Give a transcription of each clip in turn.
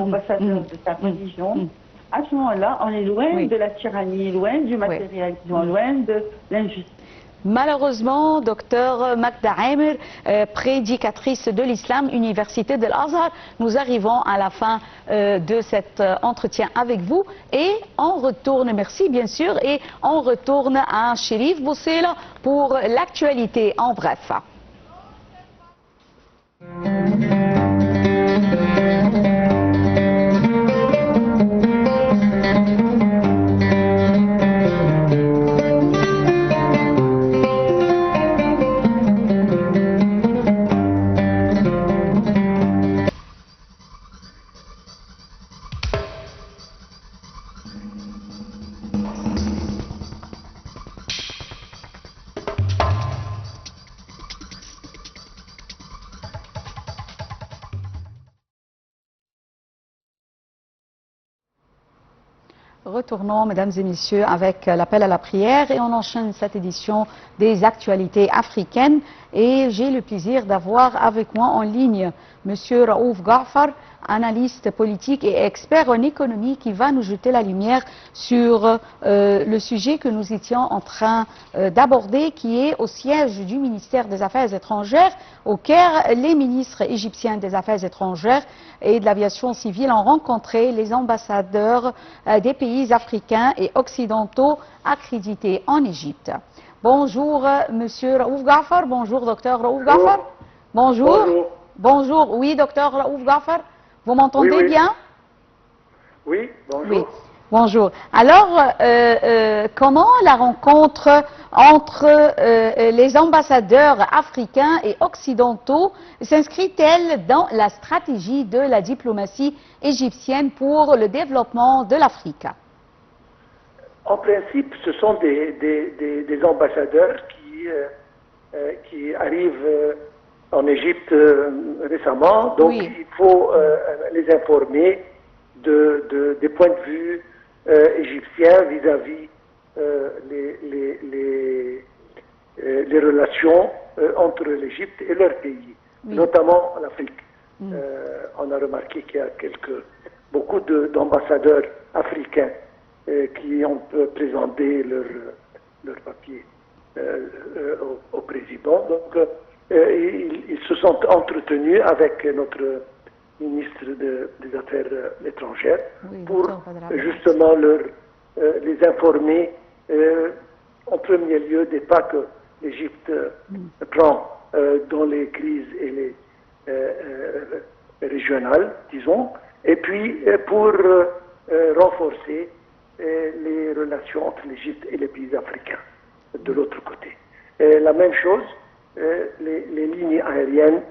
ambassadeur de sa religion, à ce moment-là, on est loin de la tyrannie, loin du matérialisme, loin de l'injustice. Malheureusement, docteur Magda Amer, prédicatrice de l'islam, Université de l'Azhar, nous arrivons à la fin de cet entretien avec vous et on retourne, merci bien sûr, et on retourne à Chérif Boussela pour l'actualité en bref. Retournons, mesdames et messieurs, avec l'appel à la prière et on enchaîne cette édition des actualités africaines. Et j'ai le plaisir d'avoir avec moi en ligne Monsieur Raouf Ghaffar, analyste politique et expert en économie, qui va nous jeter la lumière sur le sujet que nous étions en train d'aborder, qui est au siège du ministère des Affaires étrangères au Caire. Les ministres égyptiens des Affaires étrangères et de l'aviation civile ont rencontré les ambassadeurs des pays africains et occidentaux accrédités en Égypte. Bonjour Monsieur Raouf Ghaffar, bonjour Docteur Raouf Ghaffar. Bonjour. Bonjour. Bonjour, oui Docteur Raouf Ghaffar, vous m'entendez bien? Oui, bonjour. Oui. Bonjour. Alors, comment la rencontre entre les ambassadeurs africains et occidentaux s'inscrit-elle dans la stratégie de la diplomatie égyptienne pour le développement de l'Afrique? En principe, ce sont des ambassadeurs qui arrivent en Égypte récemment, donc il faut les informer des points de vue égyptiens vis-à-vis les relations entre l'Égypte et leur pays, notamment l'Afrique. On a remarqué qu'il y a beaucoup d'ambassadeurs africains qui ont présenté leur papier au président. Donc, ils se sont entretenus avec notre ministre des Affaires étrangères pour justement les informer en premier lieu des pas que l'Égypte prend dans les crises et les régionales, disons, et puis pour renforcer les relations entre l'Égypte et les pays africains de l'autre côté. La même chose, les lignes aériennes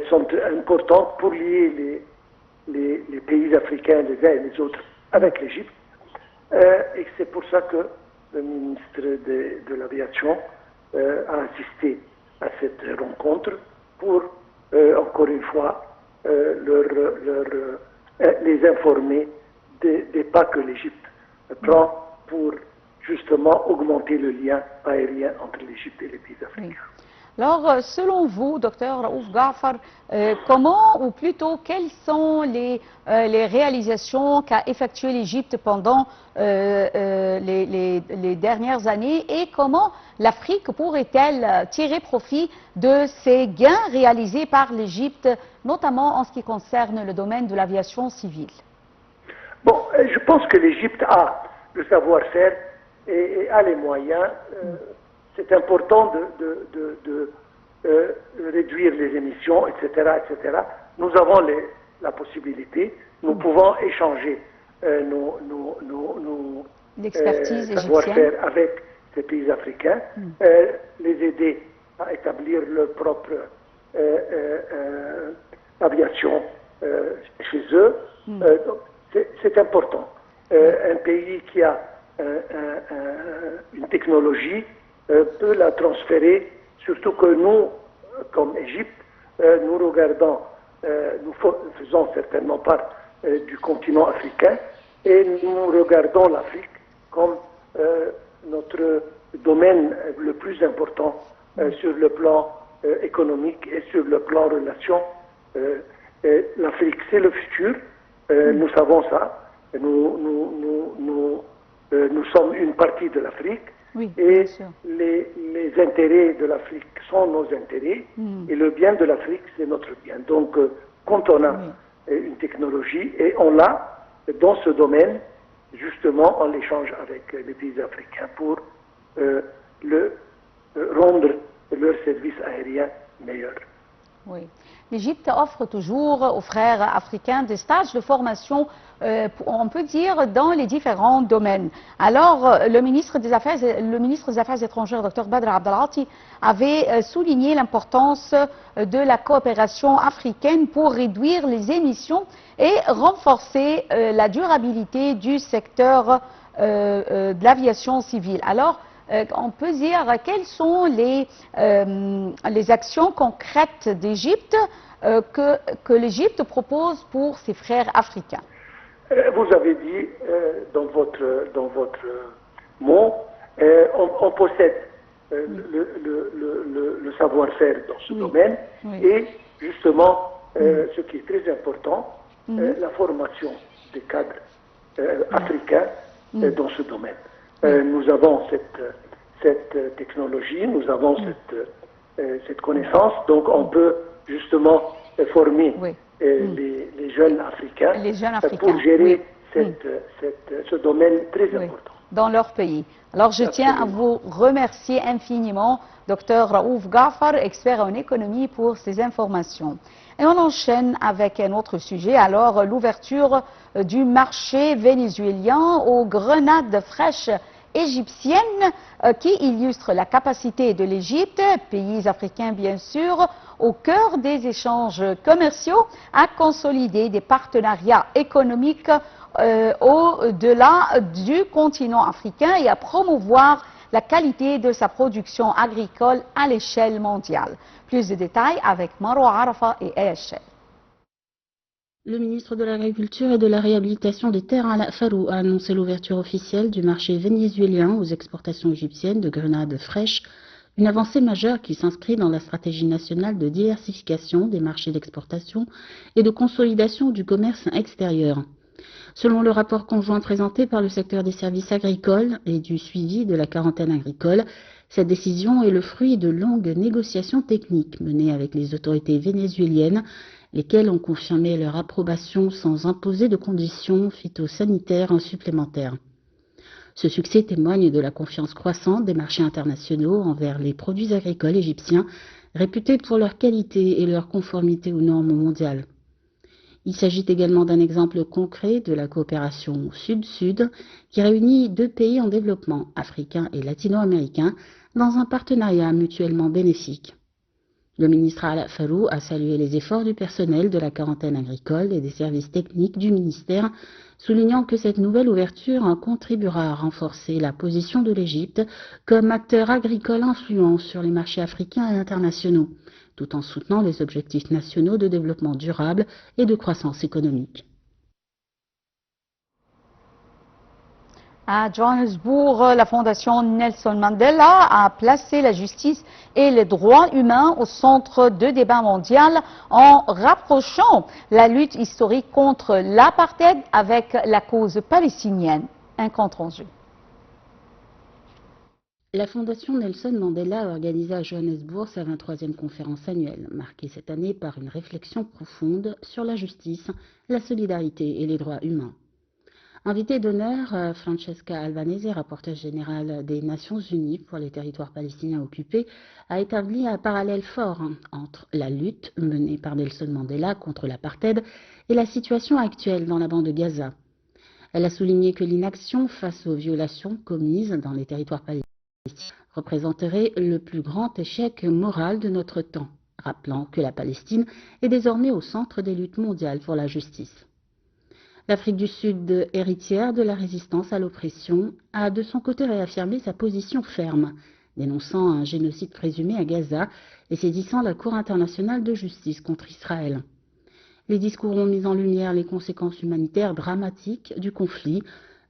sont importantes pour lier les pays africains les uns et les autres avec l'Égypte. Et c'est pour ça que le ministre de l'Aviation a assisté à cette rencontre pour, encore une fois, les informer des pas que l'Égypte prend pour justement augmenter le lien aérien entre l'Égypte et les pays africains. Alors, selon vous, docteur Raouf Ghaffar, comment, ou plutôt, quelles sont les réalisations qu'a effectuées l'Égypte pendant les dernières années et comment l'Afrique pourrait-elle tirer profit de ces gains réalisés par l'Égypte, notamment en ce qui concerne le domaine de l'aviation civile? Bon, je pense que l'Égypte a le savoir-faire et a les moyens. C'est important de réduire les émissions, etc., etc. Nous avons la possibilité, nous pouvons échanger nos savoir-faire avec ces pays africains, les aider à établir leur propre aviation chez eux. C'est important. Un pays qui a une technologie peut la transférer, surtout que nous, comme Égypte, nous regardons, nous faisons certainement part du continent africain et nous regardons l'Afrique comme notre domaine le plus important sur le plan économique et sur le plan relation. L'Afrique, c'est le futur Nous savons ça. Nous sommes une partie de l'Afrique et les intérêts de l'Afrique sont nos intérêts et le bien de l'Afrique, c'est notre bien. Donc, quand on a une technologie et on l'a dans ce domaine, justement, on l'échange avec les pays africains pour rendre leur service aérien meilleur. Oui. L'Égypte offre toujours aux frères africains des stages de formation, on peut dire, dans les différents domaines. Alors, le ministre des Affaires étrangères, Dr Badr Abdelati, avait souligné l'importance de la coopération africaine pour réduire les émissions et renforcer la durabilité du secteur de l'aviation civile. Alors, on peut dire quelles sont les actions concrètes d'Égypte que l'Égypte propose pour ses frères africains. Vous avez dit dans votre mot, on possède le savoir-faire dans ce domaine et justement, ce qui est très important, la formation des cadres africains dans ce domaine. Nous avons cette technologie, nous avons cette connaissance, donc on peut justement former les jeunes africains pour gérer ce domaine très important. Dans leur pays. Alors je tiens à vous remercier infiniment, Dr Raouf Ghafar, expert en économie, pour ces informations. Et on enchaîne avec un autre sujet, alors l'ouverture du marché vénézuélien aux grenades fraîches égyptiennes qui illustre la capacité de l'Égypte, pays africain bien sûr, au cœur des échanges commerciaux, à consolider des partenariats économiques au-delà du continent africain et à promouvoir la qualité de sa production agricole à l'échelle mondiale. Plus de détails avec Marwa Arafa et Ayachel. Le ministre de l'Agriculture et de la Réhabilitation des Terres, Ala Farou, a annoncé l'ouverture officielle du marché vénézuélien aux exportations égyptiennes de grenades fraîches, une avancée majeure qui s'inscrit dans la stratégie nationale de diversification des marchés d'exportation et de consolidation du commerce extérieur. Selon le rapport conjoint présenté par le secteur des services agricoles et du suivi de la quarantaine agricole, cette décision est le fruit de longues négociations techniques menées avec les autorités vénézuéliennes, lesquelles ont confirmé leur approbation sans imposer de conditions phytosanitaires supplémentaires. Ce succès témoigne de la confiance croissante des marchés internationaux envers les produits agricoles égyptiens, réputés pour leur qualité et leur conformité aux normes mondiales. Il s'agit également d'un exemple concret de la coopération Sud-Sud qui réunit deux pays en développement, africains et latino-américains, dans un partenariat mutuellement bénéfique. Le ministre Ala Farou a salué les efforts du personnel de la quarantaine agricole et des services techniques du ministère, soulignant que cette nouvelle ouverture contribuera à renforcer la position de l'Égypte comme acteur agricole influent sur les marchés africains et internationaux, tout en soutenant les objectifs nationaux de développement durable et de croissance économique. À Johannesburg, la Fondation Nelson Mandela a placé la justice et les droits humains au centre de débat mondial en rapprochant la lutte historique contre l'apartheid avec la cause palestinienne. Un compte rendu. La Fondation Nelson Mandela a organisé à Johannesburg sa 23e conférence annuelle, marquée cette année par une réflexion profonde sur la justice, la solidarité et les droits humains. Invitée d'honneur, Francesca Albanese, rapporteure générale des Nations Unies pour les territoires palestiniens occupés, a établi un parallèle fort entre la lutte menée par Nelson Mandela contre l'apartheid et la situation actuelle dans la bande de Gaza. Elle a souligné que l'inaction face aux violations commises dans les territoires palestiniens représenterait le plus grand échec moral de notre temps, rappelant que la Palestine est désormais au centre des luttes mondiales pour la justice. L'Afrique du Sud, héritière de la résistance à l'oppression, a de son côté réaffirmé sa position ferme, dénonçant un génocide présumé à Gaza et saisissant la Cour internationale de justice contre Israël. Les discours ont mis en lumière les conséquences humanitaires dramatiques du conflit,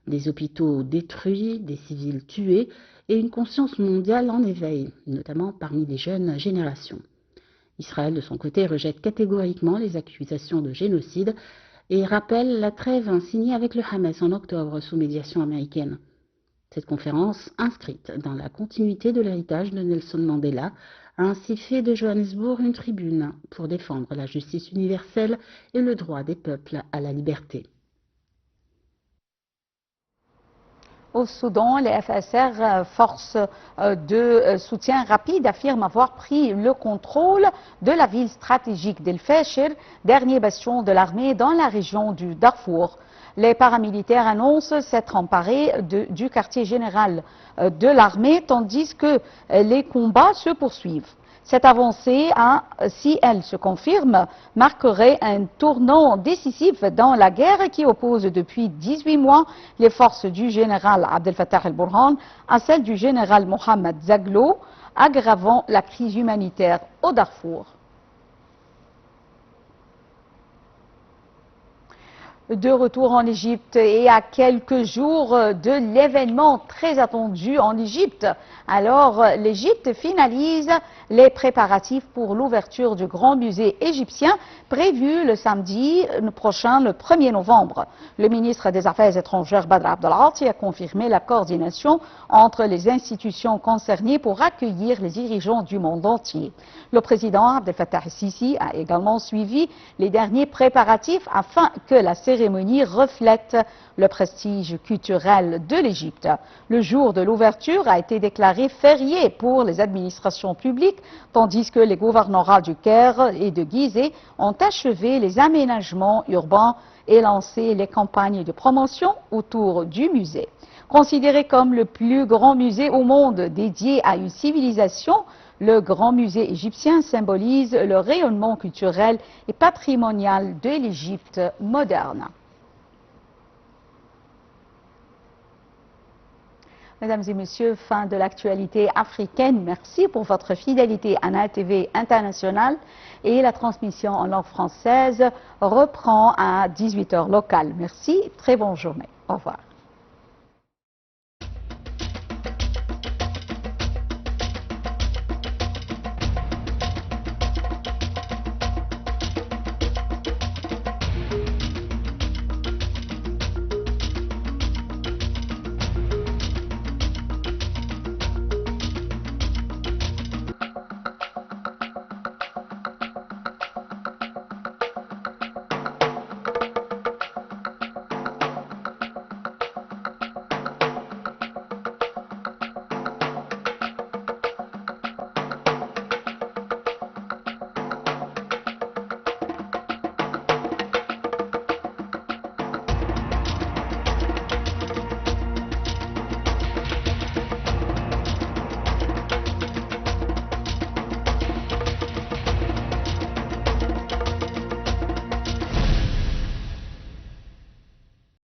des hôpitaux détruits, des civils tués et une conscience mondiale en éveil, notamment parmi les jeunes générations. Israël, de son côté, rejette catégoriquement les accusations de génocide et rappelle la trêve signée avec le Hamas en octobre sous médiation américaine. Cette conférence, inscrite dans la continuité de l'héritage de Nelson Mandela, a ainsi fait de Johannesburg une tribune pour défendre la justice universelle et le droit des peuples à la liberté. Au Soudan, les FSR, forces de soutien rapide, affirment avoir pris le contrôle de la ville stratégique d'El Fasher, dernier bastion de l'armée dans la région du Darfour. Les paramilitaires annoncent s'être emparés du quartier général de l'armée, tandis que les combats se poursuivent. Cette avancée, si elle se confirme, marquerait un tournant décisif dans la guerre qui oppose depuis 18 mois les forces du général Abdel Fattah el-Burhan à celles du général Mohamed Daglo, aggravant la crise humanitaire au Darfour. De retour en Égypte et à quelques jours de l'événement très attendu en Égypte. Alors, l'Égypte finalise les préparatifs pour l'ouverture du grand musée égyptien prévu le samedi prochain, le 1er novembre. Le ministre des Affaires étrangères, Badr Abdel-Ati, a confirmé la coordination entre les institutions concernées pour accueillir les dirigeants du monde entier. Le président Abdel Fattah el-Sisi a également suivi les derniers préparatifs afin que la cérémonie reflète le prestige culturel de l'Égypte. Le jour de l'ouverture a été déclaré férié pour les administrations publiques, tandis que les gouvernorats du Caire et de Gizeh ont achevé les aménagements urbains et lancé les campagnes de promotion autour du musée. Considéré comme le plus grand musée au monde dédié à une civilisation, le grand musée égyptien symbolise le rayonnement culturel et patrimonial de l'Égypte moderne. Mesdames et messieurs, fin de l'actualité africaine. Merci pour votre fidélité à Nile TV International et la transmission en langue française reprend à 18h locale. Merci, très bonne journée. Au revoir.